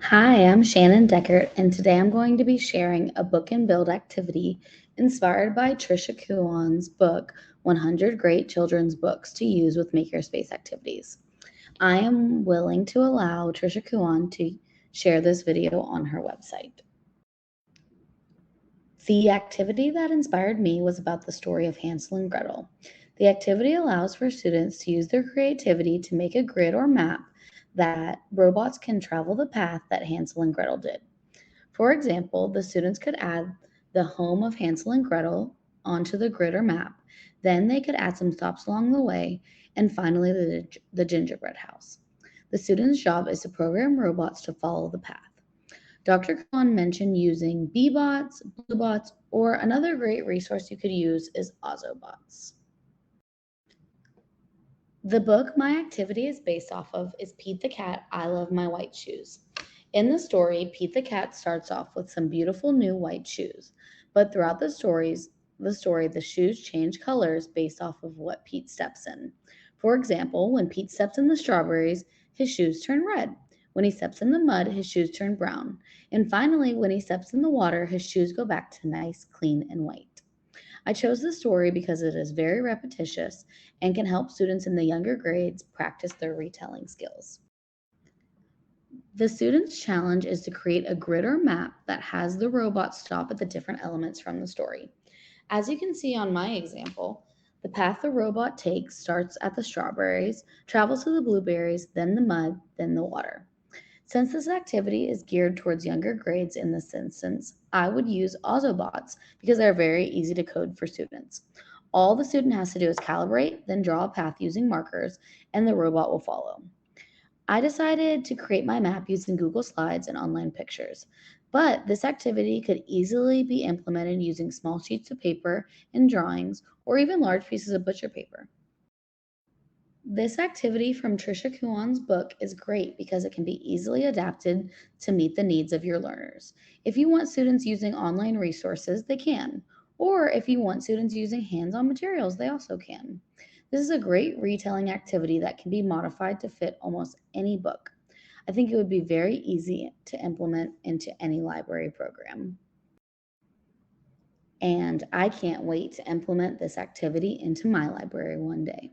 Hi, I'm Shannon Deckert, and today I'm going to be sharing a book and build activity inspired by Trisha Kuon's book, 100 Great Children's Books to Use with Makerspace Activities. I am willing to allow Trisha Kuon to share this video on her website. The activity that inspired me was about the story of Hansel and Gretel. The activity allows for students to use their creativity to make a grid or map that robots can travel the path that Hansel and Gretel did. For example, the students could add the home of Hansel and Gretel onto the grid or map. Then they could add some stops along the way, and finally the gingerbread house. The students' job is to program robots to follow the path. Dr. Khan mentioned using B-bots, BlueBots, or another great resource you could use is Ozobots. The book my activity is based off of is Pete the Cat, I Love My White Shoes. In the story, Pete the Cat starts off with some beautiful new white shoes, but throughout the shoes change colors based off of what Pete steps in. For example, when Pete steps in the strawberries, his shoes turn red. When he steps in the mud, his shoes turn brown. And finally, when he steps in the water, his shoes go back to nice, clean, and white. I chose this story because it is very repetitious and can help students in the younger grades practice their retelling skills. The students' challenge is to create a grid or map that has the robot stop at the different elements from the story. As you can see on my example, the path the robot takes starts at the strawberries, travels to the blueberries, then the mud, then the water. Since this activity is geared towards younger grades in this instance, I would use Ozobots because they're very easy to code for students. All the student has to do is calibrate, then draw a path using markers, and the robot will follow. I decided to create my map using Google Slides and online pictures, but this activity could easily be implemented using small sheets of paper and drawings, or even large pieces of butcher paper. This activity from Trisha Kuon's book is great because it can be easily adapted to meet the needs of your learners. If you want students using online resources, they can. Or if you want students using hands-on materials, they also can. This is a great retelling activity that can be modified to fit almost any book. I think it would be very easy to implement into any library program. And I can't wait to implement this activity into my library one day.